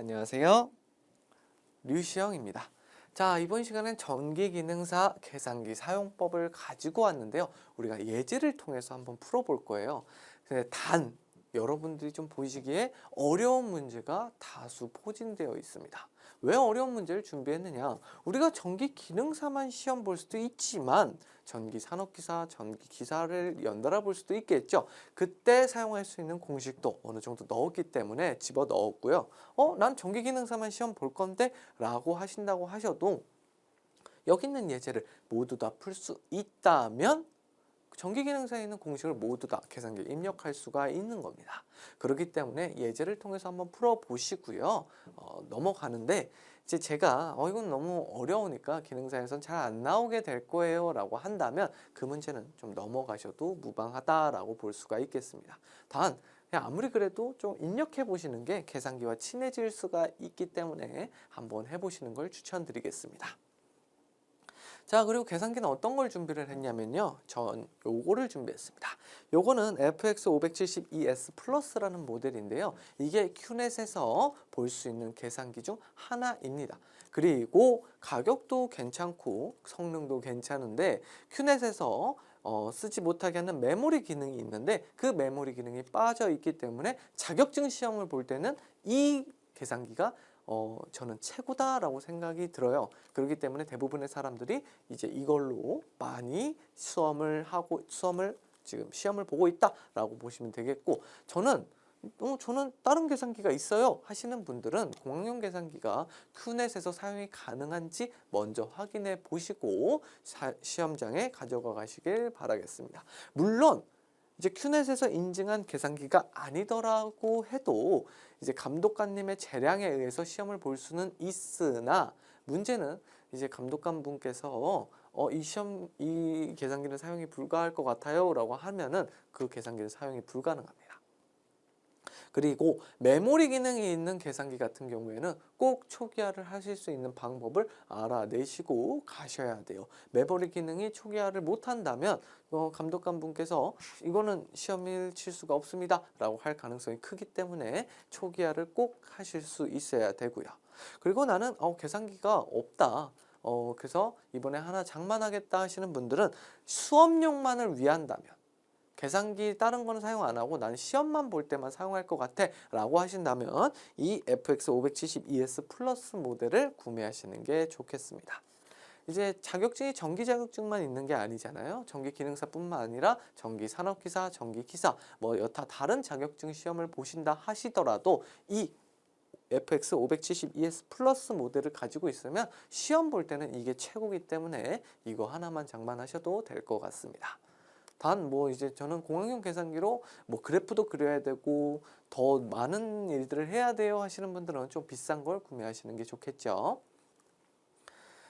안녕하세요. 류시영입니다. 자, 이번 시간엔 전기기능사 계산기 사용법을 가지고 왔는데요. 우리가 예제를 통해서 한번 풀어볼 거예요. 근데 단 여러분들이 좀 보시기에 어려운 문제가 다수 포진되어 있습니다. 왜 어려운 문제를 준비했느냐? 우리가 전기기능사만 시험 볼 수도 있지만 전기산업기사, 전기기사를 연달아 볼 수도 있겠죠. 그때 사용할 수 있는 공식도 어느 정도 넣었기 때문에 집어 넣었고요. 난 전기기능사만 시험 볼 건데 라고 하신다고 하셔도 여기 있는 예제를 모두 다 풀 수 있다면 전기기능사에 있는 공식을 모두 다 계산기에 입력할 수가 있는 겁니다. 그렇기 때문에 예제를 통해서 한번 풀어보시고요. 넘어가는데 이제 제가 이건 너무 어려우니까 기능사에선 잘 안 나오게 될 거예요 라고 한다면 그 문제는 좀 넘어가셔도 무방하다라고 볼 수가 있겠습니다. 단 그냥 아무리 그래도 좀 입력해 보시는 게 계산기와 친해질 수가 있기 때문에 한번 해보시는 걸 추천드리겠습니다. 자, 그리고 계산기는 어떤 걸 준비를 했냐면요. 전 요거를 준비했습니다. 요거는 FX572S 플러스라는 모델인데요. 이게 큐넷에서 볼 수 있는 계산기 중 하나입니다. 그리고 가격도 괜찮고 성능도 괜찮은데 큐넷에서 쓰지 못하게 하는 메모리 기능이 있는데 그 메모리 기능이 빠져 있기 때문에 자격증 시험을 볼 때는 이 계산기가 저는 최고다라고 생각이 들어요. 그렇기 때문에 대부분의 사람들이 이제 이걸로 많이 시험을 지금 시험을 보고 있다라고 보시면 되겠고, 저는 다른 계산기가 있어요 하시는 분들은 공학용 계산기가 큐넷에서 사용이 가능한지 먼저 확인해 보시고 시험장에 가져가 가시길 바라겠습니다. 물론 이제 큐넷에서 인증한 계산기가 아니더라고 해도 이제 감독관님의 재량에 의해서 시험을 볼 수는 있으나, 문제는 이제 감독관 분께서 이 계산기는 사용이 불가할 것 같아요 라고 하면은 그 계산기는 사용이 불가능합니다. 그리고 메모리 기능이 있는 계산기 같은 경우에는 꼭 초기화를 하실 수 있는 방법을 알아내시고 가셔야 돼요. 메모리 기능이 초기화를 못한다면 감독관 분께서 이거는 시험을 칠 수가 없습니다 라고 할 가능성이 크기 때문에 초기화를 꼭 하실 수 있어야 되고요. 그리고 나는 계산기가 없다, 그래서 이번에 하나 장만하겠다 하시는 분들은 수업용만을 위한다면, 계산기 다른 거는 사용 안 하고 난 시험만 볼 때만 사용할 것 같아 라고 하신다면 이 FX572S 플러스 모델을 구매하시는 게 좋겠습니다. 이제 자격증이 전기 자격증만 있는 게 아니잖아요. 전기 기능사뿐만 아니라 전기 산업기사, 전기 기사, 여타 다른 자격증 시험을 보신다 하시더라도 이 FX572S 플러스 모델을 가지고 있으면 시험 볼 때는 이게 최고이기 때문에 이거 하나만 장만하셔도 될 것 같습니다. 단 이제 저는 공학용 계산기로 그래프도 그려야 되고 더 많은 일들을 해야 돼요 하시는 분들은 좀 비싼 걸 구매하시는 게 좋겠죠.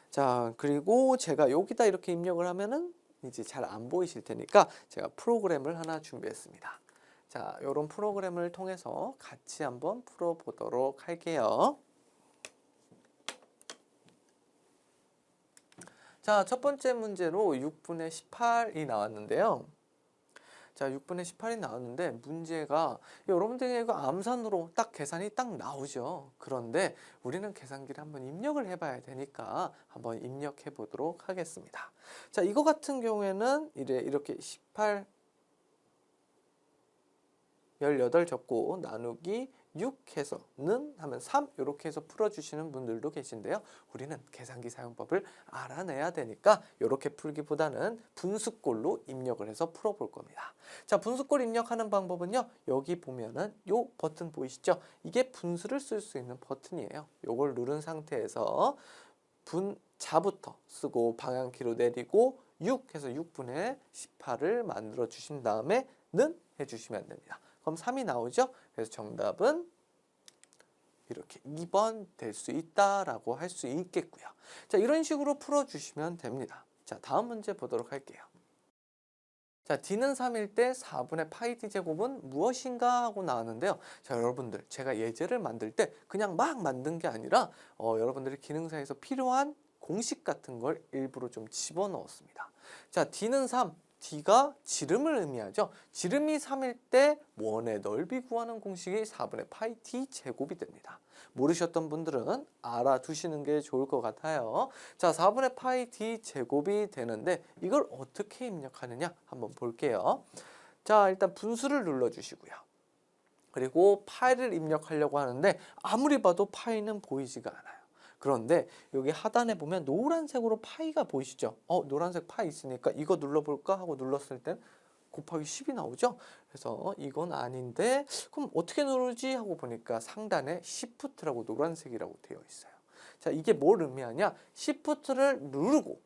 자, 그리고 제가 여기다 이렇게 입력을 하면은 이제 잘 안 보이실 테니까 제가 프로그램을 하나 준비했습니다. 자, 이런 프로그램을 통해서 같이 한번 풀어보도록 할게요. 자, 첫 번째 문제로 6분의 18이 나왔는데요. 자, 6분의 18이 나왔는데 문제가 여러분들이 이거 암산으로 딱 계산이 딱 나오죠. 그런데 우리는 계산기를 한번 입력을 해봐야 되니까 한번 입력해 보도록 하겠습니다. 자, 이거 같은 경우에는 이렇게 18 18 적고 나누기 6 해서 는 하면 3 이렇게 해서 풀어주시는 분들도 계신데요. 우리는 계산기 사용법을 알아내야 되니까 이렇게 풀기보다는 분수꼴로 입력을 해서 풀어볼 겁니다. 자, 분수꼴 입력하는 방법은요. 여기 보면은 요 버튼 보이시죠? 이게 분수를 쓸 수 있는 버튼이에요. 요걸 누른 상태에서 분자부터 쓰고 방향키로 내리고 6 해서 6분의 18을 만들어 주신 다음에 는 해주시면 됩니다. 그럼 3이 나오죠? 그래서 정답은 이렇게 2번 될 수 있다라고 할 수 있겠고요. 자, 이런 식으로 풀어주시면 됩니다. 자, 다음 문제 보도록 할게요. 자, D는 3일 때 4분의 파이 D 제곱은 무엇인가 하고 나왔는데요. 자, 여러분들 제가 예제를 만들 때 그냥 막 만든 게 아니라 여러분들이 기능사에서 필요한 공식 같은 걸 일부러 좀 집어넣었습니다. 자, D는 3. D가 지름을 의미하죠. 지름이 3일 때 원의 넓이 구하는 공식이 4분의 파이 D 제곱이 됩니다. 모르셨던 분들은 알아두시는 게 좋을 것 같아요. 자, 4분의 파이 D 제곱이 되는데 이걸 어떻게 입력하느냐 한번 볼게요. 자, 일단 분수를 눌러주시고요. 그리고 파이를 입력하려고 하는데 아무리 봐도 파이는 보이지가 않아요. 그런데 여기 하단에 보면 노란색으로 파이가 보이시죠? 노란색 파이 있으니까 이거 눌러볼까 하고 눌렀을 땐 곱하기 10이 나오죠? 그래서 이건 아닌데 그럼 어떻게 누르지 하고 보니까 상단에 Shift라고 노란색이라고 되어 있어요. 자, 이게 뭘 의미하냐? Shift를 누르고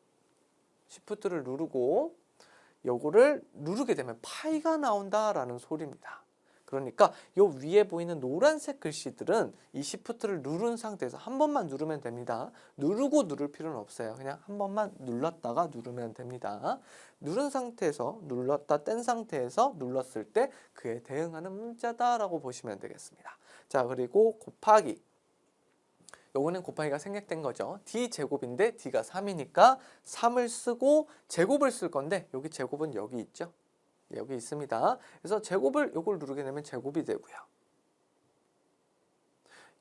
요거를 누르게 되면 파이가 나온다라는 소리입니다. 그러니까 요 위에 보이는 노란색 글씨들은 이 Shift를 누른 상태에서 한 번만 누르면 됩니다. 누르고 누를 필요는 없어요. 그냥 한 번만 눌렀다가 누르면 됩니다. 누른 상태에서 눌렀다 뗀 상태에서 눌렀을 때 그에 대응하는 문자다라고 보시면 되겠습니다. 자, 그리고 곱하기. 요거는 곱하기가 생략된 거죠. D 제곱인데 D가 3이니까 3을 쓰고 제곱을 쓸 건데 여기 제곱은 여기 있죠. 여기 있습니다. 그래서 제곱을 요걸 누르게 되면 제곱이 되고요.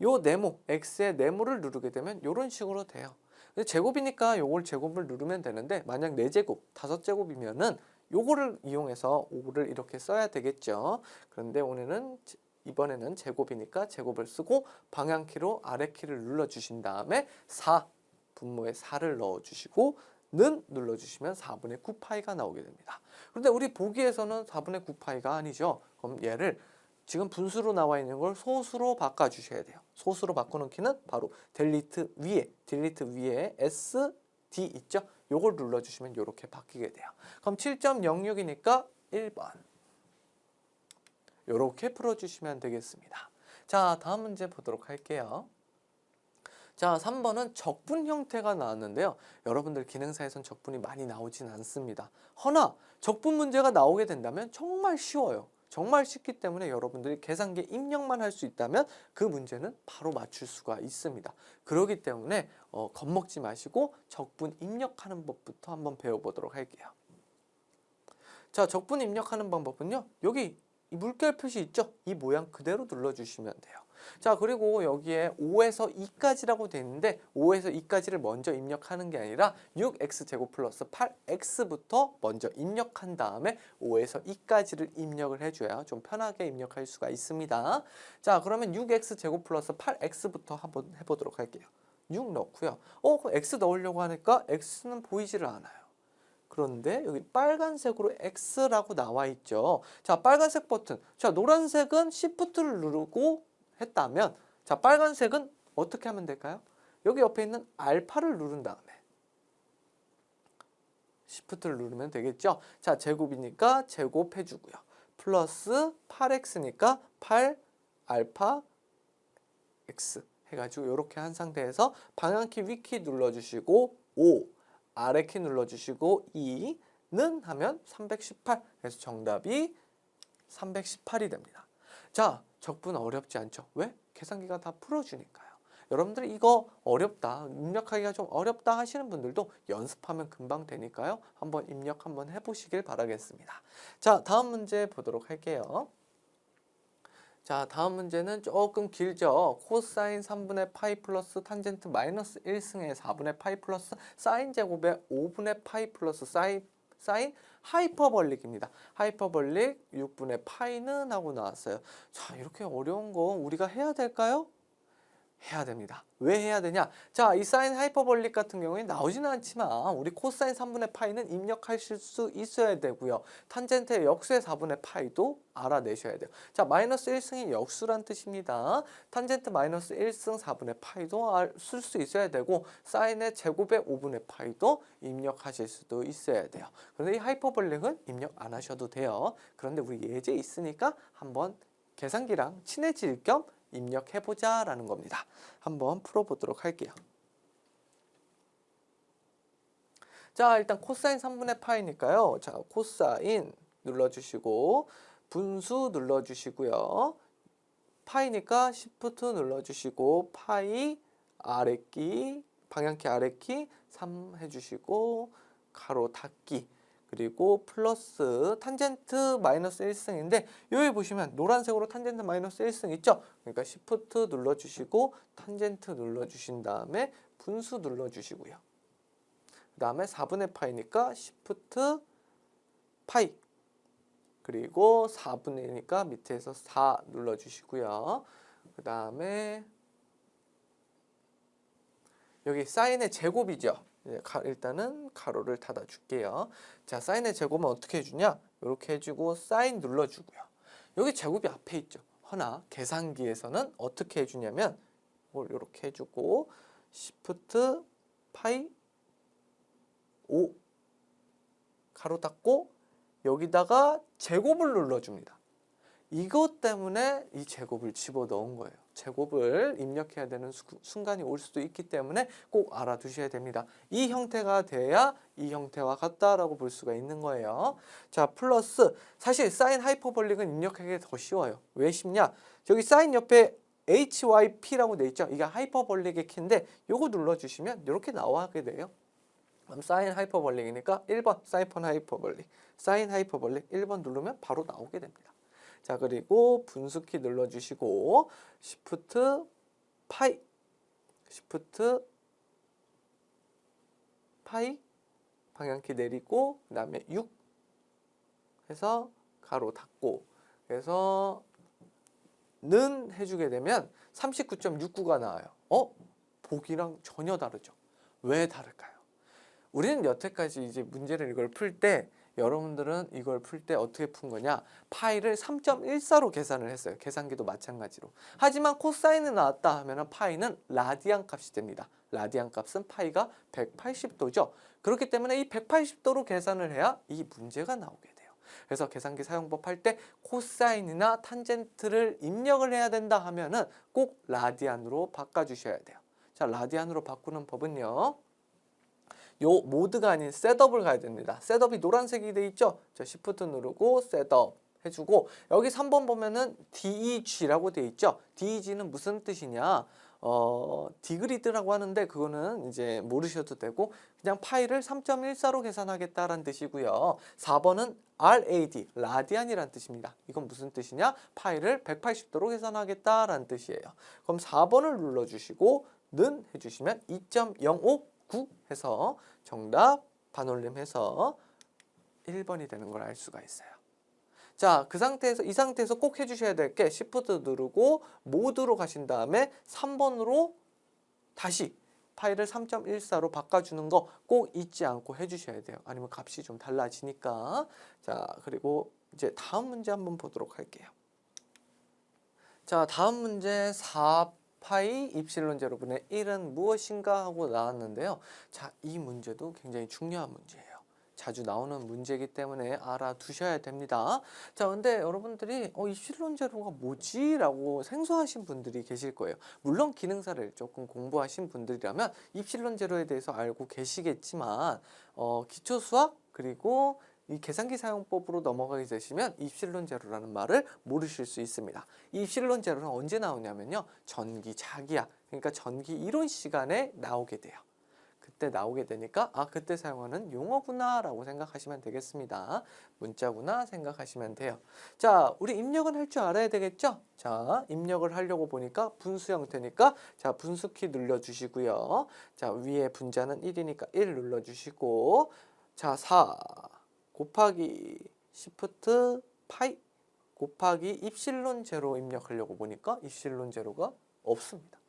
요 네모, x의 네모를 누르게 되면 이런 식으로 돼요. 근데 제곱이니까 요걸 제곱을 누르면 되는데 만약 4제곱, 5제곱이면은 요거를 이용해서 5를 이렇게 써야 되겠죠. 그런데 이번에는 제곱이니까 제곱을 쓰고 방향키로 아래키를 눌러주신 다음에 4, 분모에 4를 넣어주시고 는 눌러주시면 4분의 9파이가 나오게 됩니다. 그런데 우리 보기에서는 4분의 9파이가 아니죠. 그럼 얘를 지금 분수로 나와 있는 걸 소수로 바꿔주셔야 돼요. 소수로 바꾸는 키는 바로 딜리트 위에 S, D 있죠? 요걸 눌러주시면 이렇게 바뀌게 돼요. 그럼 7.06이니까 1번. 이렇게 풀어주시면 되겠습니다. 자, 다음 문제 보도록 할게요. 자, 3번은 적분 형태가 나왔는데요. 여러분들 기능사에선 적분이 많이 나오진 않습니다. 허나 적분 문제가 나오게 된다면 정말 쉬워요. 정말 쉽기 때문에 여러분들이 계산기에 입력만 할 수 있다면 그 문제는 바로 맞출 수가 있습니다. 그렇기 때문에 겁먹지 마시고 적분 입력하는 법부터 한번 배워보도록 할게요. 자, 적분 입력하는 방법은요. 여기 이 물결 표시 있죠? 이 모양 그대로 눌러주시면 돼요. 자, 그리고 여기에 5에서 2까지라고 되어 있는데 5에서 2까지를 먼저 입력하는 게 아니라 6x제곱 플러스 8x부터 먼저 입력한 다음에 5에서 2까지를 입력을 해줘야 좀 편하게 입력할 수가 있습니다. 자, 그러면 6x제곱 플러스 8x부터 한번 해보도록 할게요. 6 넣고요. x 넣으려고 하니까 x는 보이지를 않아요. 그런데 여기 빨간색으로 X라고 나와 있죠. 자, 빨간색 버튼. 자, 노란색은 Shift를 누르고 했다면, 자, 빨간색은 어떻게 하면 될까요? 여기 옆에 있는 알파를 누른 다음에 Shift를 누르면 되겠죠. 자, 제곱이니까 제곱해주고요. 플러스 8x니까 8 알파 x 해가지고 이렇게 한 상태에서 방향키 위키 눌러주시고 5 아래키 눌러주시고 2는 하면 318. 그래서 정답이 318이 됩니다. 자, 적분 어렵지 않죠? 왜? 계산기가 다 풀어주니까요. 여러분들 이거 어렵다, 입력하기가 좀 어렵다 하시는 분들도 연습하면 금방 되니까요. 한번 입력 한번 해보시길 바라겠습니다. 자, 다음 문제 보도록 할게요. 자, 다음 문제는 조금 길죠. 코사인 3분의 파이 플러스 탄젠트 마이너스 1승의 4분의 파이 플러스 사인 제곱의 5분의 파이 플러스 사인 하이퍼볼릭입니다. 하이퍼볼릭 6분의 파이는 하고 나왔어요. 자, 이렇게 어려운 거 우리가 해야 될까요? 해야 됩니다. 왜 해야 되냐? 자, 이 사인 하이퍼볼릭 같은 경우에 나오지는 않지만 우리 코사인 3분의 파이는 입력하실 수 있어야 되고요. 탄젠트의 역수의 4분의 파이도 알아내셔야 돼요. 자, 마이너스 1승이 역수란 뜻입니다. 탄젠트 마이너스 1승 4분의 파이도 쓸 수 있어야 되고 사인의 제곱의 5분의 파이도 입력하실 수도 있어야 돼요. 그런데 이 하이퍼볼릭은 입력 안 하셔도 돼요. 그런데 우리 예제 있으니까 한번 계산기랑 친해질 겸 입력해보자 라는 겁니다. 한번 풀어보도록 할게요. 자, 일단 코사인 3분의 파이니까요. 자, 코사인 눌러주시고 분수 눌러주시고요. 파이니까 Shift 눌러주시고 파이 아래키 방향키 아래키 3 해주시고 가로 닫기 그리고 플러스 탄젠트 마이너스 1승인데 여기 보시면 노란색으로 탄젠트 마이너스 1승 있죠? 그러니까 시프트 눌러주시고 탄젠트 눌러주신 다음에 분수 눌러주시고요. 그 다음에 4분의 파이니까 시프트 파이, 그리고 4분의 1이니까 밑에서 4 눌러주시고요. 그 다음에 여기 사인의 제곱이죠. 일단은 가로를 닫아줄게요. 자, 사인의 제곱은 어떻게 해주냐? 이렇게 해주고 사인 눌러주고요. 여기 제곱이 앞에 있죠. 허나 계산기에서는 어떻게 해주냐면 이렇게 해주고 시프트 파이 5 가로 닫고 여기다가 제곱을 눌러줍니다. 이것 때문에 이 제곱을 집어넣은 거예요. 제곱을 입력해야 되는 순간이 올 수도 있기 때문에 꼭 알아두셔야 됩니다. 이 형태가 돼야 이 형태와 같다라고 볼 수가 있는 거예요. 자, 플러스 사실 사인 하이퍼볼릭은 입력하기 더 쉬워요. 왜 쉽냐? 저기 사인 옆에 HYP라고 돼 있죠. 이게 하이퍼볼릭의 키인데 요거 눌러주시면 이렇게 나오게 돼요. 그럼 사인 하이퍼볼릭이니까 1번 사이폰 하이퍼볼릭, 사인 하이퍼볼릭 1번 누르면 바로 나오게 됩니다. 자, 그리고 분수키 눌러주시고 시프트 파이, 시프트 파이 방향키 내리고 그 다음에 6 해서 가로 닫고 그래서 는 해주게 되면 39.69가 나와요. 보기랑 전혀 다르죠. 왜 다를까요? 우리는 여태까지 이제 문제를 이걸 풀 때 여러분들은 이걸 풀 때 어떻게 푼 거냐? 파이를 3.14로 계산을 했어요. 계산기도 마찬가지로. 하지만 코사인이 나왔다 하면 파이는 라디안 값이 됩니다. 라디안 값은 파이가 180도죠. 그렇기 때문에 이 180도로 계산을 해야 이 문제가 나오게 돼요. 그래서 계산기 사용법 할 때 코사인이나 탄젠트를 입력을 해야 된다 하면은 꼭 라디안으로 바꿔주셔야 돼요. 자, 라디안으로 바꾸는 법은요. 요 모드가 아닌 셋업을 가야 됩니다. 셋업이 노란색이 돼 있죠? 자, 시프트 누르고 셋업 해주고 여기 3번 보면은 DEG라고 돼 있죠? DEG는 무슨 뜻이냐? 디그리드라고 하는데 그거는 이제 모르셔도 되고 그냥 파이를 3.14로 계산하겠다라는 뜻이고요. 4번은 RAD, 라디안이라는 뜻입니다. 이건 무슨 뜻이냐? 파이를 180도로 계산하겠다라는 뜻이에요. 그럼 4번을 눌러주시고 는 해주시면 2.059 해서 정답 반올림해서 1번이 되는 걸 알 수가 있어요. 자, 이 상태에서 꼭 해주셔야 될 게 시프트 누르고 모드로 가신 다음에 3번으로 다시 파일을 3.14로 바꿔주는 거 꼭 잊지 않고 해주셔야 돼요. 아니면 값이 좀 달라지니까. 자, 그리고 이제 다음 문제 한번 보도록 할게요. 자, 다음 문제 4파이 입실론 제로분의 1은 무엇인가 하고 나왔는데요. 자, 이 문제도 굉장히 중요한 문제예요. 자주 나오는 문제이기 때문에 알아두셔야 됩니다. 자, 근데 여러분들이 입실론 제로가 뭐지? 라고 생소하신 분들이 계실 거예요. 물론 기능사를 조금 공부하신 분들이라면 입실론 제로에 대해서 알고 계시겠지만 기초수학 그리고 이 계산기 사용법으로 넘어가게 되시면 입실론 제로라는 말을 모르실 수 있습니다. 이 입실론 제로는 언제 나오냐면요. 전기 자기야, 그러니까 전기 이론 시간에 나오게 돼요. 그때 나오게 되니까 그때 사용하는 용어구나 라고 생각하시면 되겠습니다. 문자구나 생각하시면 돼요. 자, 우리 입력은 할 줄 알아야 되겠죠? 자, 입력을 하려고 보니까 분수 형태니까 자, 분수키 눌러주시고요. 자, 위에 분자는 1이니까 1 눌러주시고 자, 4 곱하기 시프트 파이 곱하기 입실론 제로 입력하려고 보니까 입실론 제로가 없습니다.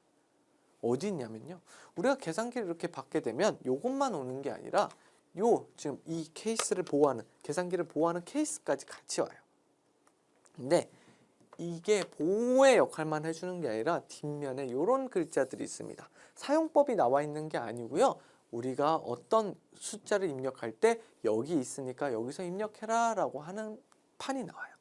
어디 있냐면요. 우리가 계산기를 이렇게 받게 되면 요것만 오는 게 아니라 지금 이 케이스를 보호하는 계산기를 보호하는 케이스까지 같이 와요. 근데 이게 보호의 역할만 해주는 게 아니라 뒷면에 이런 글자들이 있습니다. 사용법이 나와 있는 게 아니고요. 우리가 어떤 숫자를 입력할 때 여기 있으니까 여기서 입력해라 라고 하는 판이 나와요.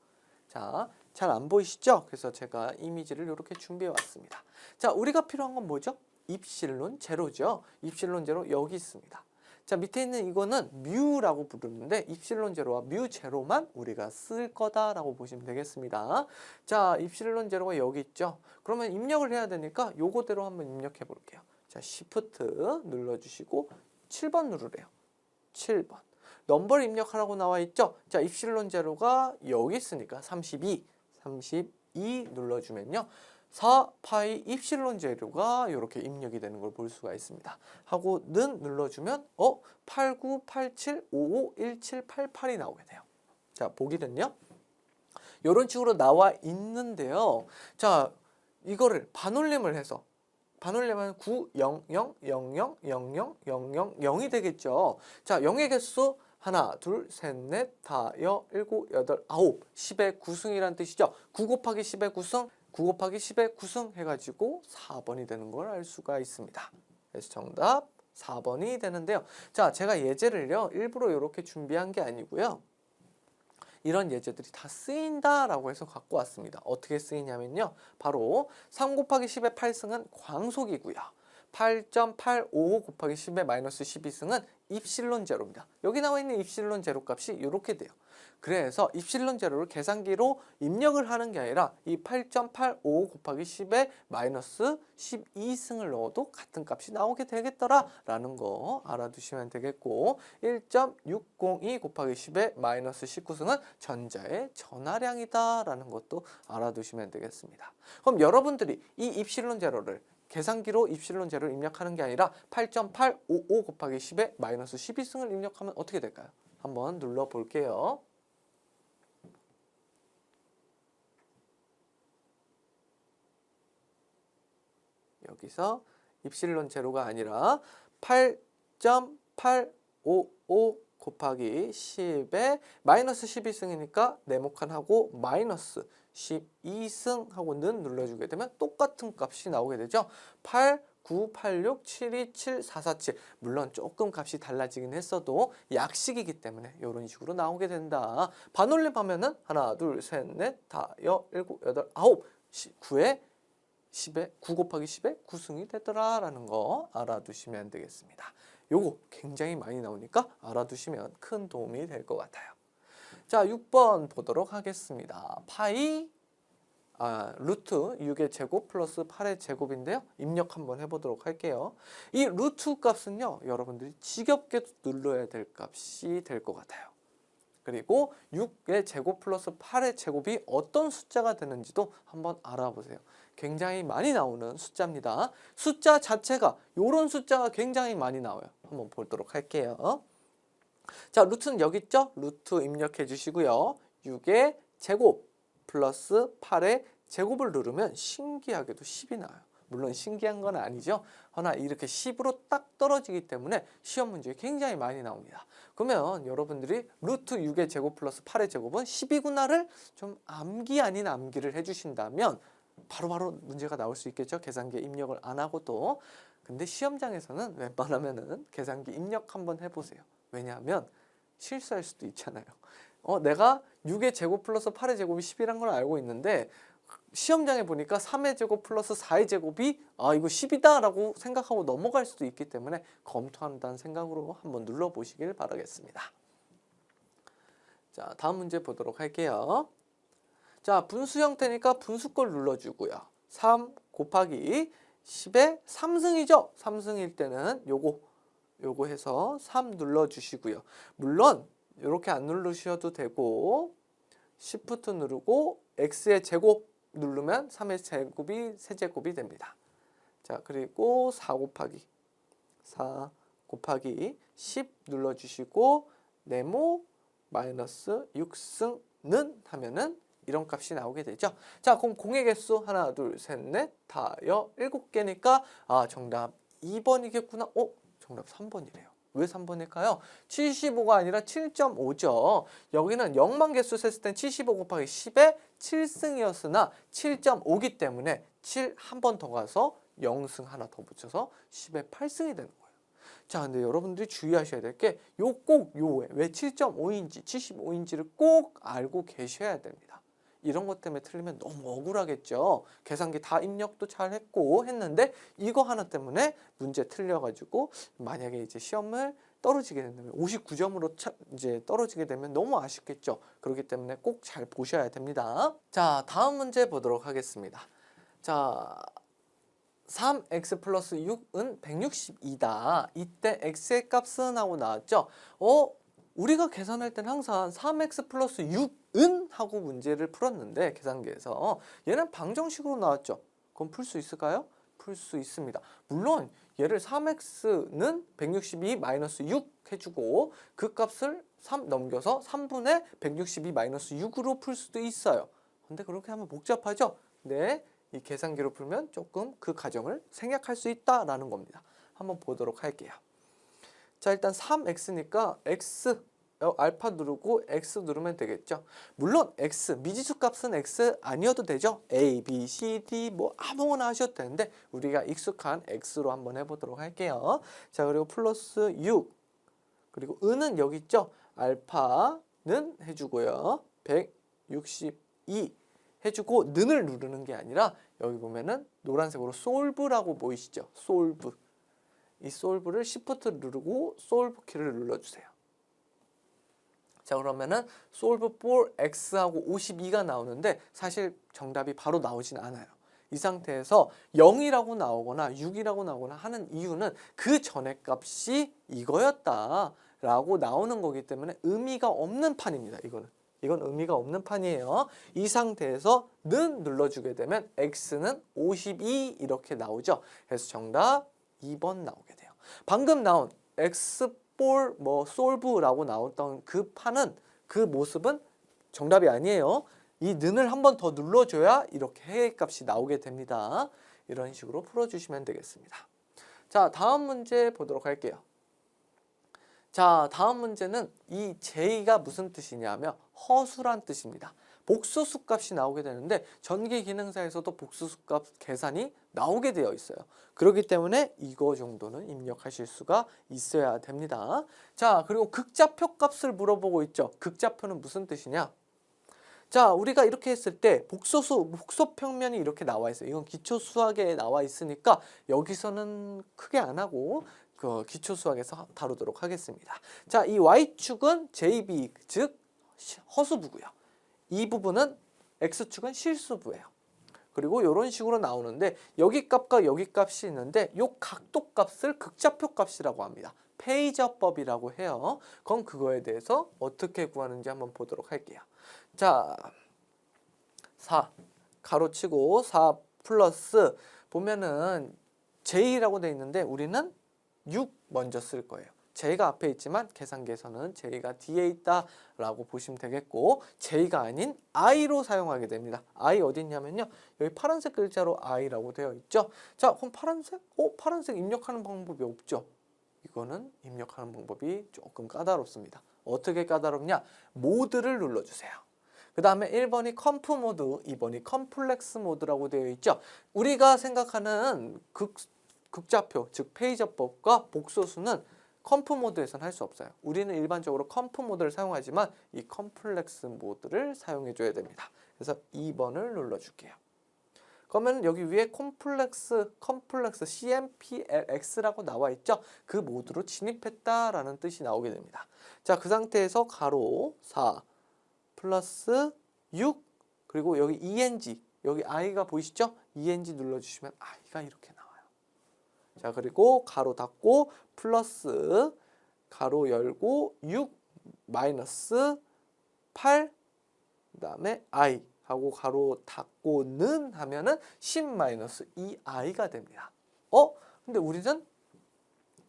자, 잘 안 보이시죠? 그래서 제가 이미지를 이렇게 준비해 왔습니다. 자, 우리가 필요한 건 뭐죠? 입실론 제로죠. 입실론 제로 여기 있습니다. 자, 밑에 있는 이거는 뮤라고 부르는데 입실론 제로와 뮤 제로만 우리가 쓸 거다라고 보시면 되겠습니다. 자, 입실론 제로가 여기 있죠. 그러면 입력을 해야 되니까 요거대로 한번 입력해 볼게요. 자, 시프트 눌러주시고 7번 누르래요. 7번. 넘버를 입력하라고 나와 있죠. 자, 입실론 제로가 여기 있으니까 32 눌러주면요. 4파이 입실론 제로가 이렇게 입력이 되는 걸 볼 수가 있습니다. 하고 는 눌러주면 8987551788이 나오게 돼요. 자, 보기는요. 이런 식으로 나와 있는데요. 자, 이거를 반올림을 해서 반올림하면 9, 0, 0, 0, 0, 0, 0, 0, 0, 0이 되겠죠. 자, 0의 개수 하나, 둘, 셋, 넷, 다, 여, 일곱, 여덟, 아홉, 10의 9승이란 뜻이죠. 9 곱하기 10의 9승, 9 곱하기 10의 9승 해가지고 4번이 되는 걸 알 수가 있습니다. 그래서 정답 4번이 되는데요. 자, 제가 예제를요, 일부러 이렇게 준비한 게 아니고요. 이런 예제들이 다 쓰인다라고 해서 갖고 왔습니다. 어떻게 쓰이냐면요. 바로 3 곱하기 10의 8승은 광속이고요. 8.855 곱하기 10의 마이너스 12승은 입실론 제로입니다. 여기 나와 있는 입실론 제로 값이 이렇게 돼요. 그래서 입실론 제로를 계산기로 입력을 하는 게 아니라 이 8.855 곱하기 10의 마이너스 12승을 넣어도 같은 값이 나오게 되겠더라 라는 거 알아두시면 되겠고, 1.602 곱하기 10의 마이너스 19승은 전자의 전하량이다 라는 것도 알아두시면 되겠습니다. 그럼 여러분들이 이 입실론 제로를 계산기로 입실론 제로를 입력하는 게 아니라 8.855 곱하기 10의 마이너스 12승을 입력하면 어떻게 될까요? 한번 눌러볼게요. 여기서 입실론 제로가 아니라 8.855 곱하기 10에 마이너스 12승이니까 네모칸하고 마이너스 12승 하고는 눌러주게 되면 똑같은 값이 나오게 되죠. 8, 9, 8, 6, 7, 2, 7, 4, 4, 7. 물론 조금 값이 달라지긴 했어도 약식이기 때문에 이런 식으로 나오게 된다. 반올림하면은 하나, 둘, 셋, 넷, 다, 여, 일곱, 여덟, 아홉, 9에 10에 9 곱하기 10에 9승이 되더라 라는 거 알아두시면 되겠습니다. 요거 굉장히 많이 나오니까 알아두시면 큰 도움이 될 것 같아요. 자, 6번 보도록 하겠습니다. 파이 루트 6의 제곱 플러스 8의 제곱인데요. 입력 한번 해보도록 할게요. 이 루트 값은요, 여러분들이 지겹게 눌러야 될 값이 될 것 같아요. 그리고 6의 제곱 플러스 8의 제곱이 어떤 숫자가 되는지도 한번 알아보세요. 굉장히 많이 나오는 숫자입니다. 숫자 자체가 이런 숫자가 굉장히 많이 나와요. 한번 보도록 할게요. 자, 루트는 여기 있죠? 루트 입력해 주시고요. 6의 제곱 플러스 8의 제곱을 누르면 신기하게도 10이 나와요. 물론 신기한 건 아니죠. 허나 이렇게 10으로 딱 떨어지기 때문에 시험 문제에 굉장히 많이 나옵니다. 그러면 여러분들이 루트 6의 제곱 플러스 8의 제곱은 10이구나를 좀 암기 아닌 암기를 해주신다면 바로바로 문제가 나올 수 있겠죠. 계산기에 입력을 안 하고도. 근데 시험장에서는 웬만하면은 계산기 입력 한번 해보세요. 왜냐하면 실수할 수도 있잖아요. 내가 6의 제곱 플러스 8의 제곱이 10이란 걸 알고 있는데 시험장에 보니까 3의 제곱 플러스 4의 제곱이 이거 10이다 라고 생각하고 넘어갈 수도 있기 때문에 검토한다는 생각으로 한번 눌러보시길 바라겠습니다. 자, 다음 문제 보도록 할게요. 자, 분수 형태니까 분수꼴 눌러주고요. 3 곱하기 10의 3승이죠. 3승일 때는 요거 해서 3 눌러주시고요. 물론 이렇게 안 누르셔도 되고 Shift 누르고 X의 제곱 누르면 3의 제곱이 세제곱이 됩니다. 자, 그리고 4 곱하기 10 눌러주시고 네모 마이너스 6승는 하면은 이런 값이 나오게 되죠. 자, 그럼 공의 개수 하나, 둘, 셋, 넷, 다, 여, 7개니까 정답 2번이겠구나. 정답 3번이래요. 왜 3번일까요? 75가 아니라 7.5죠. 여기는 0만 개수 셌을 땐 75 곱하기 10에 7승이었으나 7.5기 때문에 7 한 번 더 가서 0승 하나 더 붙여서 10에 8승이 되는 거예요. 자, 근데 여러분들이 주의하셔야 될 게 왜 7.5인지 75인지를 꼭 알고 계셔야 됩니다. 이런 것 때문에 틀리면 너무 억울하겠죠. 계산기 다 입력도 잘 했는데 이거 하나 때문에 문제 틀려가지고 만약에 이제 시험을 떨어지게 된다면 59점으로 이제 떨어지게 되면 너무 아쉽겠죠. 그렇기 때문에 꼭 잘 보셔야 됩니다. 자, 다음 문제 보도록 하겠습니다. 자, 3x 플러스 6은 162다. 이때 x의 값은 하고 나왔죠. 우리가 계산할 땐 항상 3x 플러스 6은 하고 문제를 풀었는데 계산기에서 얘는 방정식으로 나왔죠. 그럼 풀 수 있을까요? 풀 수 있습니다. 물론 얘를 3x는 162 마이너스 6 해주고 그 값을 3 넘겨서 3분의 162 마이너스 6으로 풀 수도 있어요. 근데 그렇게 하면 복잡하죠? 네, 이 계산기로 풀면 조금 그 과정을 생략할 수 있다라는 겁니다. 한번 보도록 할게요. 자, 일단 3x니까 x 알파 누르고 x 누르면 되겠죠. 물론 x 미지수 값은 x 아니어도 되죠. a, b, c, d 뭐 아무거나 하셔도 되는데 우리가 익숙한 x로 한번 해보도록 할게요. 자, 그리고 플러스 6 그리고 은은 여기 있죠. 알파는 해주고요. 162 해주고 는을 누르는 게 아니라 여기 보면은 노란색으로 솔브라고 보이시죠. 솔브. 이 솔브를 Shift 누르고 솔브 키를 눌러주세요. 자, 그러면은 solve for x하고 52가 나오는데 사실 정답이 바로 나오진 않아요. 이 상태에서 0이라고 나오거나 6이라고 나오거나 하는 이유는 그 전의 값이 이거였다라고 나오는 거기 때문에 의미가 없는 판입니다. 이건 의미가 없는 판이에요. 이 상태에서 는 눌러주게 되면 x는 52 이렇게 나오죠. 그래서 정답 2번 나오게 돼요. 방금 나온 x for 뭐 solve라고 나왔던 그 판은 그 모습은 정답이 아니에요. 이 는을 한 번 더 눌러줘야 이렇게 해의 값이 나오게 됩니다. 이런 식으로 풀어주시면 되겠습니다. 자, 다음 문제 보도록 할게요. 자, 다음 문제는 이 j가 무슨 뜻이냐면 허수란 뜻입니다. 복소수 값이 나오게 되는데 전기 기능사에서도 복소수 값 계산이 나오게 되어 있어요. 그렇기 때문에 이거 정도는 입력하실 수가 있어야 됩니다. 자, 그리고 극좌표 값을 물어보고 있죠. 극좌표는 무슨 뜻이냐? 자, 우리가 이렇게 했을 때 복소평면이 이렇게 나와 있어요. 이건 기초 수학에 나와 있으니까 여기서는 크게 안 하고 그 기초 수학에서 다루도록 하겠습니다. 자, 이 y축은 JB 즉 허수부고요. 이 부분은 x축은 실수부예요. 그리고 이런 식으로 나오는데 여기 값과 여기 값이 있는데 이 각도 값을 극좌표 값이라고 합니다. 페이저법이라고 해요. 그럼 그거에 대해서 어떻게 구하는지 한번 보도록 할게요. 자, 4 가로치고 4 플러스 보면은 j라고 돼 있는데 우리는 6 먼저 쓸 거예요. j가 앞에 있지만 계산기에서는 j가 뒤에 있다라고 보시면 되겠고 j가 아닌 i로 사용하게 됩니다. i 어디 있냐면요. 여기 파란색 글자로 i라고 되어 있죠. 자, 그럼 파란색? 파란색 입력하는 방법이 없죠. 이거는 입력하는 방법이 조금 까다롭습니다. 어떻게 까다롭냐? 모드를 눌러주세요. 그 다음에 1번이 컴프 모드, 2번이 컴플렉스 모드라고 되어 있죠. 우리가 생각하는 극좌표, 즉 페이저법과 복소수는 컴프 모드에서는 할 수 없어요. 우리는 일반적으로 컴프 모드를 사용하지만 이 컴플렉스 모드를 사용해 줘야 됩니다. 그래서 2번을 눌러줄게요. 그러면 여기 위에 컴플렉스 CMPLX라고 나와 있죠. 그 모드로 진입했다라는 뜻이 나오게 됩니다. 자, 그 상태에서 가로 4 플러스 6 그리고 여기 ENG 여기 I가 보이시죠? ENG 눌러주시면 I가 이렇게 나와요. 자, 그리고 가로 닫고 플러스 가로 열고 6 마이너스 8 그 다음에 I 하고 가로 닫고는 하면은 10 마이너스 2i가 됩니다. 근데 우리는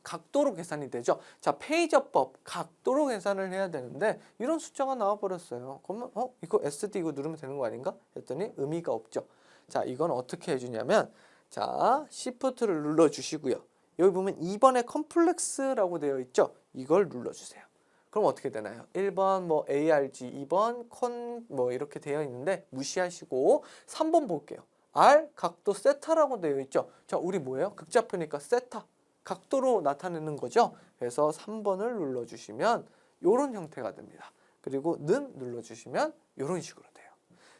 각도로 계산이 되죠. 자, 페이저법 각도로 계산을 해야 되는데 이런 숫자가 나와 버렸어요. 그러면 이거 SD 이거 누르면 되는 거 아닌가? 했더니 의미가 없죠. 자, 이건 어떻게 해주냐면 자, Shift를 눌러주시고요. 여기 보면 2번에 컴플렉스라고 되어 있죠. 이걸 눌러주세요. 그럼 어떻게 되나요? 1번 뭐 ARG, 2번 콘 뭐 이렇게 되어 있는데 무시하시고 3번 볼게요. R 각도 세타라고 되어 있죠. 자, 우리 뭐예요? 극좌표니까 세타 각도로 나타내는 거죠. 그래서 3번을 눌러주시면 이런 형태가 됩니다. 그리고 는 눌러주시면 이런 식으로 돼요.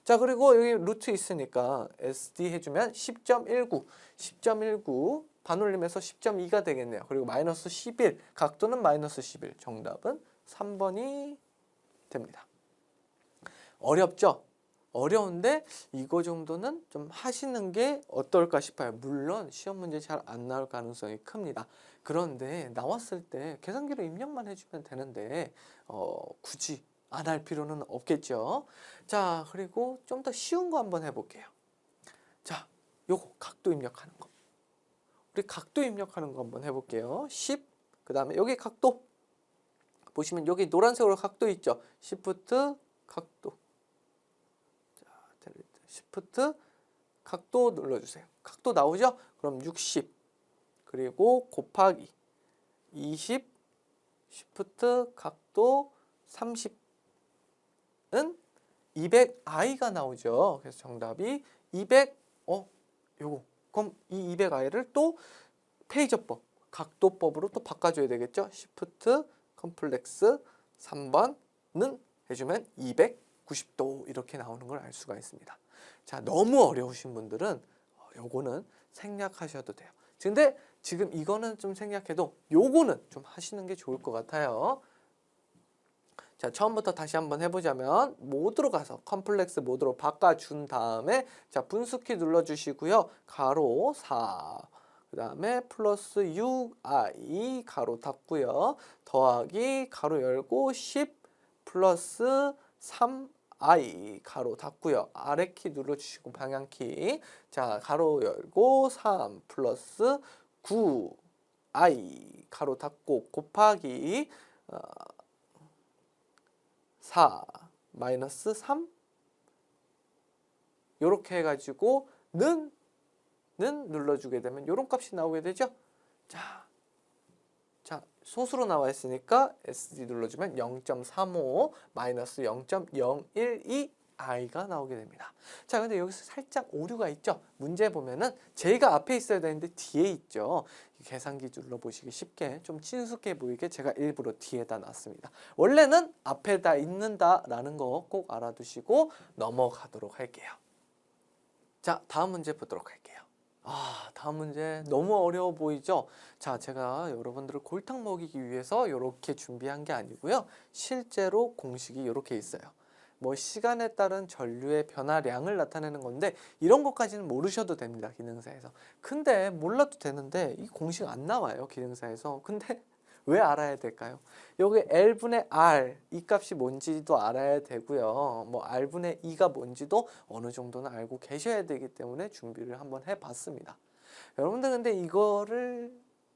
자, 그리고 여기 루트 있으니까 SD 해주면 10.19 10.19 반올림해서 10.2가 되겠네요. 그리고 마이너스 11 각도는 마이너스 11 정답은 3번이 됩니다. 어렵죠? 어려운데 이거 정도는 좀 하시는 게 어떨까 싶어요. 물론 시험 문제 잘 안 나올 가능성이 큽니다. 그런데 나왔을 때 계산기로 입력만 해주면 되는데 굳이 안 할 필요는 없겠죠. 자, 그리고 좀 더 쉬운 거 한번 해볼게요. 자, 요거 각도 입력하는 거. 우리 각도 입력하는 거 한번 해볼게요. 10, 그 다음에 여기 각도 보시면 여기 노란색으로 각도 있죠. Shift 각도. 자, Shift 각도 눌러주세요. 각도 나오죠? 그럼 60 그리고 곱하기 20 Shift 각도 30은 200i가 나오죠. 그래서 정답이 200 요거. 그럼 이 200i를 또 페이저법, 각도법으로 또 바꿔줘야 되겠죠. Shift 컴플렉스 3번은 해주면 290도 이렇게 나오는 걸 알 수가 있습니다. 자, 너무 어려우신 분들은 요거는 생략하셔도 돼요. 근데 지금 이거는 좀 생략해도 요거는 좀 하시는 게 좋을 것 같아요. 자, 처음부터 다시 한번 해보자면 모드로 가서 컴플렉스 모드로 바꿔준 다음에 자, 분수키 눌러주시고요. 가로 4 그 다음에 플러스 6i 가로 닫고요. 더하기 가로 열고 10 플러스 3i 가로 닫고요. 아래키 눌러주시고 방향키 자, 가로 열고 3 플러스 9i 가로 닫고 곱하기 4 마이너스 3 요렇게 해가지고 는 눌러주게 되면 요런 값이 나오게 되죠. 자, 소수로 나와 있으니까 SD 눌러주면 0.35 마이너스 0.012i가 나오게 됩니다. 자, 근데 여기서 살짝 오류가 있죠. 문제 보면은 제가 앞에 있어야 되는데 뒤에 있죠. 계산기 눌러보시기 쉽게 좀 친숙해 보이게 제가 일부러 뒤에다 놨습니다. 원래는 앞에다 있는다라는 거 꼭 알아두시고 넘어가도록 할게요. 자, 다음 문제 보도록 할게요. 다음 문제 너무 어려워 보이죠? 자, 제가 여러분들을 골탕 먹이기 위해서 이렇게 준비한 게 아니고요. 실제로 공식이 이렇게 있어요. 뭐 시간에 따른 전류의 변화량을 나타내는 건데 이런 것까지는 모르셔도 됩니다. 기능사에서. 근데 몰라도 되는데 이 공식 안 나와요. 기능사에서. 근데 왜 알아야 될까요? 여기 L분의 R 이 값이 뭔지도 알아야 되고요. 뭐 R분의 2가 뭔지도 어느 정도는 알고 계셔야 되기 때문에 준비를 한번 해봤습니다. 여러분들 근데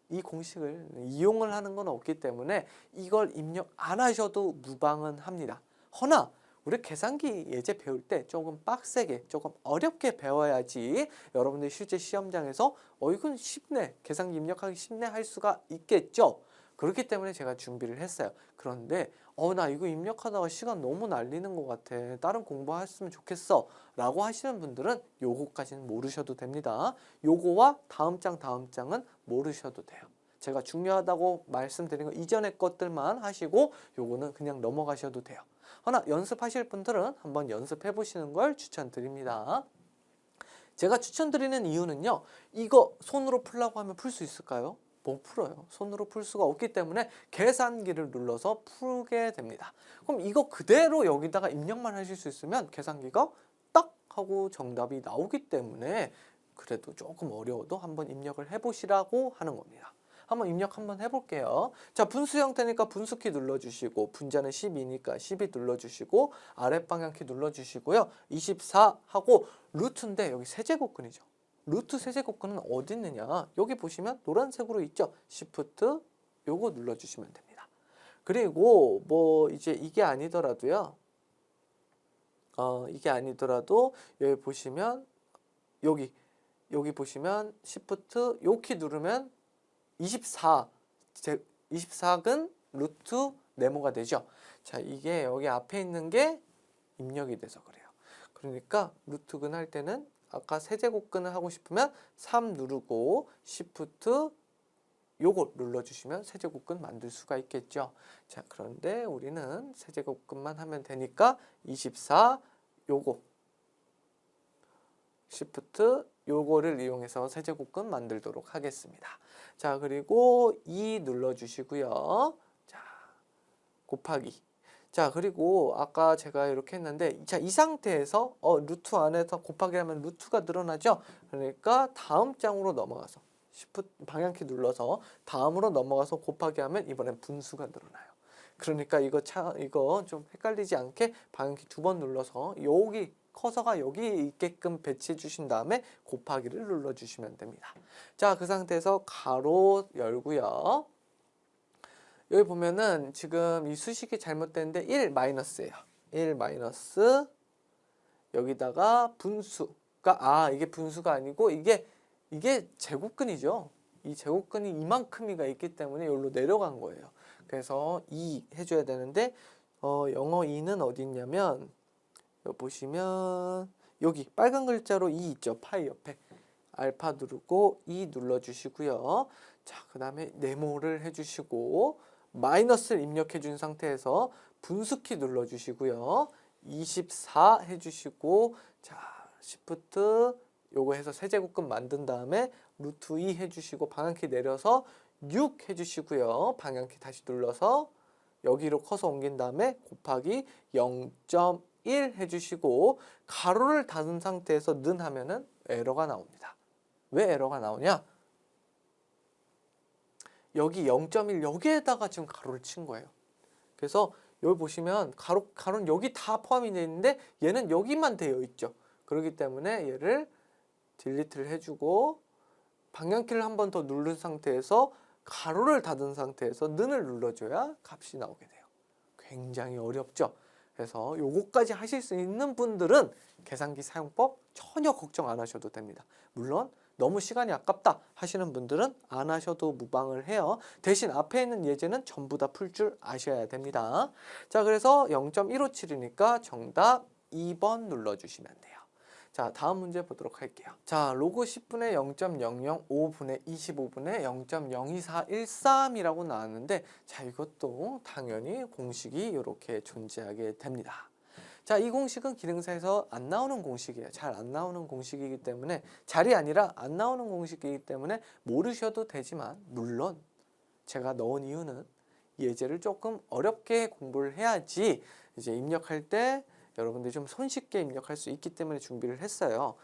이 공식을 이용을 하는 건 없기 때문에 이걸 입력 안 하셔도 무방은 합니다. 허나 우리 계산기 예제 배울 때 조금 빡세게 조금 어렵게 배워야지 여러분들이 실제 시험장에서 이건 쉽네, 계산기 입력하기 쉽네 할 수가 있겠죠. 그렇기 때문에 제가 준비를 했어요. 그런데 나 이거 입력하다가 시간 너무 날리는 것 같아, 다른 공부했으면 좋겠어 라고 하시는 분들은 요거까지는 모르셔도 됩니다. 요거와 다음 장은 모르셔도 돼요. 제가 중요하다고 말씀드린 거 이전의 것들만 하시고 요거는 그냥 넘어가셔도 돼요. 하나 연습하실 분들은 한번 연습해 보시는 걸 추천드립니다. 제가 추천드리는 이유는요, 이거 손으로 풀라고 하면 풀 수 있을까요? 못 풀어요. 손으로 풀 수가 없기 때문에 계산기를 눌러서 풀게 됩니다. 그럼 이거 그대로 여기다가 입력만 하실 수 있으면 계산기가 딱 하고 정답이 나오기 때문에 그래도 조금 어려워도 한번 입력을 해보시라고 하는 겁니다. 한번 입력 한번 해볼게요. 자, 분수 형태니까 분수키 눌러주시고, 분자는 12니까 12 눌러주시고, 아랫방향키 눌러주시고요. 24 하고 루트인데 여기 세제곱근이죠. 루트 세제곱근은 어디 있느냐? 여기 보시면 노란색으로 있죠. Shift 요거 눌러주시면 됩니다. 그리고 뭐 이제 이게 아니더라도요. 이게 아니더라도 여기 보시면 여기 보시면 Shift 요 키 누르면 24근 루트 네모가 되죠. 자, 이게 여기 앞에 있는 게 입력이 돼서 그래요. 그러니까 루트근 할 때는 아까 세제곱근을 하고 싶으면 3 누르고 Shift 요거 눌러주시면 세제곱근 만들 수가 있겠죠. 자, 그런데 우리는 세제곱근만 하면 되니까 24 요거 Shift 요거를 이용해서 세제곱근 만들도록 하겠습니다. 자, 그리고 2 눌러주시고요. 자, 곱하기. 자, 그리고 아까 제가 이렇게 했는데, 자, 이 상태에서 루트 안에서 곱하기 하면 루트가 늘어나죠? 그러니까 다음 장으로 넘어가서 Shift 방향키 눌러서 다음으로 넘어가서 곱하기 하면 이번엔 분수가 늘어나요. 그러니까 이거 좀 헷갈리지 않게 방향키 2번 눌러서 여기 커서가 여기 있게끔 배치해 주신 다음에 곱하기를 눌러 주시면 됩니다. 자, 그 상태에서 가로 열고요. 여기 보면은 지금 이 수식이 잘못됐는데 1 마이너스예요. 1 마이너스 여기다가 분수가 이게 분수가 아니고 이게 제곱근이죠. 이 제곱근이 이만큼이가 있기 때문에 여기로 내려간 거예요. 그래서 2 해줘야 되는데 영어 2는 어디 있냐면 여기 보시면 여기 빨간 글자로 2 있죠. 파이 옆에 알파 누르고 2 눌러주시고요. 자, 그 다음에 네모를 해주시고 마이너스를 입력해 준 상태에서 분수키 눌러주시고요. 24 해주시고 자, Shift 요거 해서 세제곱근 만든 다음에 루트 2 해주시고 방향키 내려서 6 해주시고요. 방향키 다시 눌러서 여기로 커서 옮긴 다음에 곱하기 0.1 해주시고 가로를 닫은 상태에서 는 하면은 에러가 나옵니다. 왜 에러가 나오냐? 여기 0.1 여기에다가 지금 가로를 친 거예요. 그래서 여기 보시면 가로는 여기 다 포함이 되어 있는데 얘는 여기만 되어 있죠. 그렇기 때문에 얘를 딜리트를 해주고 방향키를 한 번 더 누른 상태에서 가로를 닫은 상태에서 는을 눌러줘야 값이 나오게 돼요. 굉장히 어렵죠. 그래서 요거까지 하실 수 있는 분들은 계산기 사용법 전혀 걱정 안 하셔도 됩니다. 물론 너무 시간이 아깝다 하시는 분들은 안 하셔도 무방을 해요. 대신 앞에 있는 예제는 전부 다 풀 줄 아셔야 됩니다. 자, 그래서 0.157이니까 정답 2번 눌러주시면 돼요. 자, 다음 문제 보도록 할게요. 자, 로그 10분의 0.005분의 25분의 0.02413이라고 나왔는데 자, 이것도 당연히 공식이 이렇게 존재하게 됩니다. 자, 이 공식은 기능사에서 안 나오는 공식이에요. 잘 안 나오는 공식이기 때문에 잘이 아니라 안 나오는 공식이기 때문에 모르셔도 되지만 물론 제가 넣은 이유는 예제를 조금 어렵게 공부를 해야지 이제 입력할 때 여러분들이 좀 손쉽게 입력할 수 있기 때문에 준비를 했어요.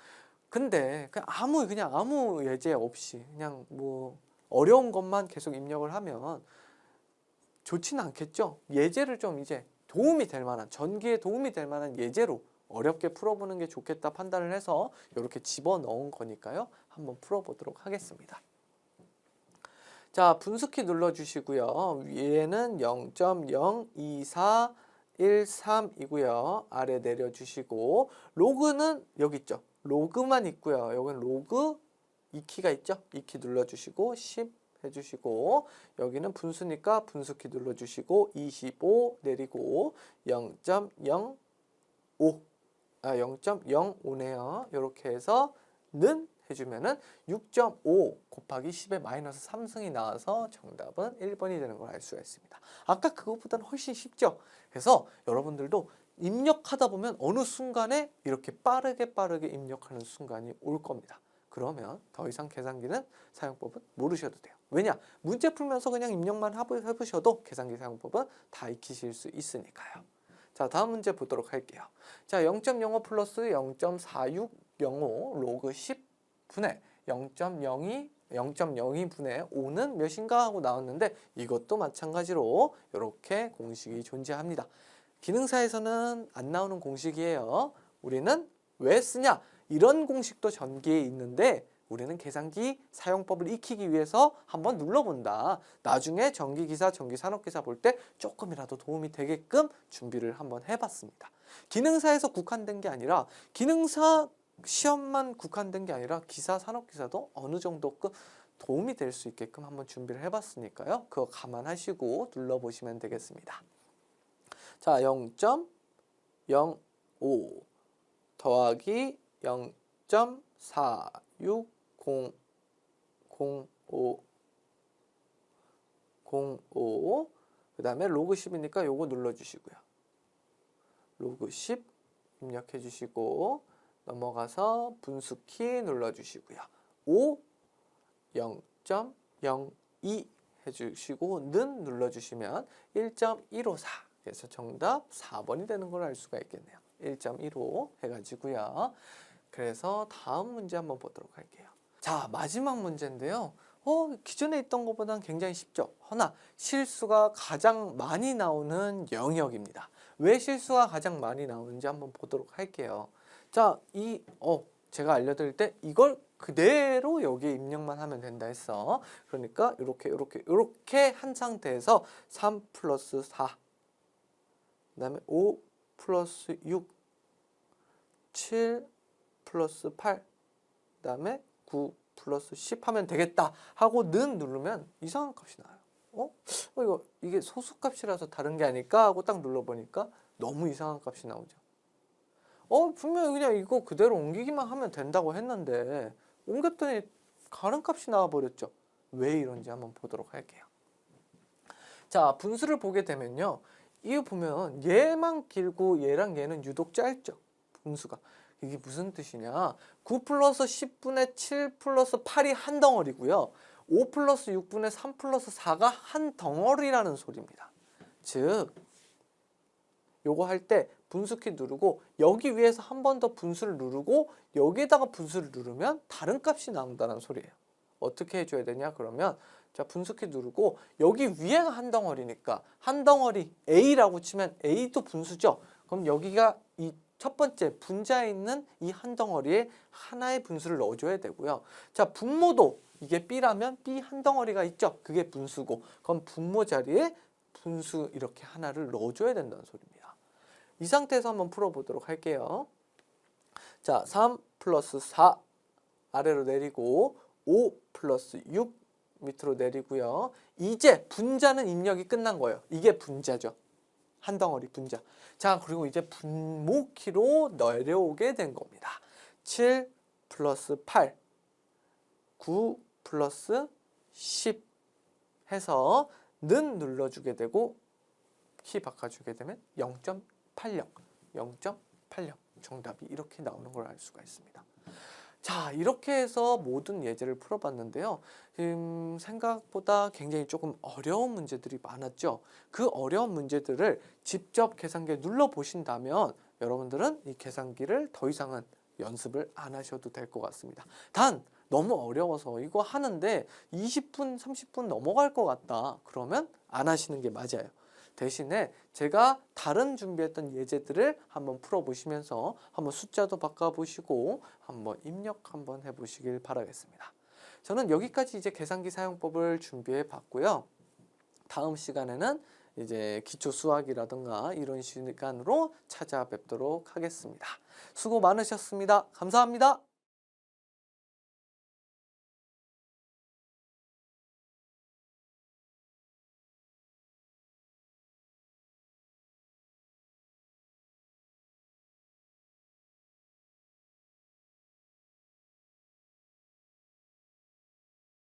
근데 그냥 아무 예제 없이 그냥 뭐 어려운 것만 계속 입력을 하면 좋지는 않겠죠. 예제를 좀 이제 도움이 될 만한 전기에 도움이 될 만한 예제로 어렵게 풀어보는 게 좋겠다 판단을 해서 이렇게 집어넣은 거니까요. 한번 풀어보도록 하겠습니다. 자, 분수키 눌러주시고요. 위에는 0.02413이고요. 아래 내려주시고 로그는 여기 있죠. 로그만 있고요. 여기는 로그 2키가 있죠. 2키 눌러주시고 10 해주시고 여기는 분수니까 분수키 눌러주시고 25 내리고 0.05 0.05네요. 이렇게 해서 는 해주면은 6.5 곱하기 10의 마이너스 3승이 나와서 정답은 1번이 되는 걸 알 수가 있습니다. 아까 그것보다는 훨씬 쉽죠? 그래서 여러분들도 입력하다 보면 어느 순간에 이렇게 빠르게 입력하는 순간이 올 겁니다. 그러면 더 이상 계산기는 사용법은 모르셔도 돼요. 왜냐? 문제 풀면서 그냥 입력만 해보셔도 계산기 사용법은 다 익히실 수 있으니까요. 자, 다음 문제 보도록 할게요. 자, 0.05 플러스 0.4605 로그 10분의 0.02분의 5는 몇인가 하고 나왔는데 이것도 마찬가지로 이렇게 공식이 존재합니다. 기능사에서는 안 나오는 공식이에요. 우리는 왜 쓰냐? 이런 공식도 전기에 있는데 우리는 계산기 사용법을 익히기 위해서 한번 눌러본다. 나중에 전기기사, 전기산업기사 볼 때 조금이라도 도움이 되게끔 준비를 한번 해봤습니다. 기능사에서 국한된 게 아니라 기능사 시험만 국한된 게 아니라 기사, 산업기사도 어느 정도끔 도움이 될 수 있게끔 한번 준비를 해봤으니까요. 그거 감안하시고 눌러보시면 되겠습니다. 자, 0.05 더하기 0.4605 그 다음에 로그 10이니까 요거 눌러주시고요. 로그 10 입력해 주시고 넘어가서 분수키 눌러주시고요. 5 0.02 해주시고 는 눌러주시면 1.154 그래서 정답 4번이 되는 걸 알 수가 있겠네요. 1.15 해가지고요. 그래서 다음 문제 한번 보도록 할게요. 자, 마지막 문제인데요. 기존에 있던 것보다는 굉장히 쉽죠. 허나 실수가 가장 많이 나오는 영역입니다. 왜 실수가 가장 많이 나오는지 한번 보도록 할게요. 자, 제가 알려드릴 때 이걸 그대로 여기에 입력만 하면 된다 했어. 그러니까 이렇게 한 상태에서 3 플러스 4, 그다음에 5 플러스 6, 7 플러스 8, 그다음에 9 플러스 10 하면 되겠다 하고 는 누르면 이상한 값이 나와요. 이게 소수값이라서 다른 게 아닐까 하고 딱 눌러보니까 너무 이상한 값이 나오죠. 분명히 그냥 이거 그대로 옮기기만 하면 된다고 했는데 옮겼더니 다른 값이 나와버렸죠. 왜 이런지 한번 보도록 할게요. 자, 분수를 보게 되면요. 이거 보면 얘만 길고 얘랑 얘는 유독 짧죠. 분수가. 이게 무슨 뜻이냐. 9 플러스 10분의 7 플러스 8이 한 덩어리고요. 5 플러스 6분의 3 플러스 4가 한 덩어리라는 소리입니다. 즉 요거 할 때 분수키 누르고 여기 위에서 한 번 더 분수를 누르고 여기에다가 분수를 누르면 다른 값이 나온다는 소리예요. 어떻게 해줘야 되냐 그러면 자, 분수키 누르고 여기 위에가 한 덩어리니까 한 덩어리 A라고 치면 A도 분수죠. 그럼 여기가 이 첫 번째 분자에 있는 이 한 덩어리에 하나의 분수를 넣어줘야 되고요. 자, 분모도 이게 B라면 B 한 덩어리가 있죠. 그게 분수고 그럼 분모 자리에 분수 이렇게 하나를 넣어줘야 된다는 소리입니다. 이 상태에서 한번 풀어보도록 할게요. 자, 3 플러스 4 아래로 내리고 5 플러스 6 밑으로 내리고요. 이제 분자는 입력이 끝난 거예요. 이게 분자죠. 한 덩어리 분자. 자, 그리고 이제 분모키로 내려오게 된 겁니다. 7 플러스 8, 9 플러스 10 해서 는 눌러주게 되고 키 바꿔주게 되면 0.80, 0.80 정답이 이렇게 나오는 걸 알 수가 있습니다. 자, 이렇게 해서 모든 예제를 풀어봤는데요. 생각보다 굉장히 조금 어려운 문제들이 많았죠. 그 어려운 문제들을 직접 계산기에 눌러보신다면 여러분들은 이 계산기를 더 이상은 연습을 안 하셔도 될 것 같습니다. 단 너무 어려워서 이거 하는데 20분, 30분 넘어갈 것 같다. 그러면 안 하시는 게 맞아요. 대신에 제가 다른 준비했던 예제들을 한번 풀어보시면서 한번 숫자도 바꿔보시고 한번 입력 한번 해보시길 바라겠습니다. 저는 여기까지 이제 계산기 사용법을 준비해 봤고요. 다음 시간에는 이제 기초 수학이라든가 이런 시간으로 찾아뵙도록 하겠습니다. 수고 많으셨습니다. 감사합니다.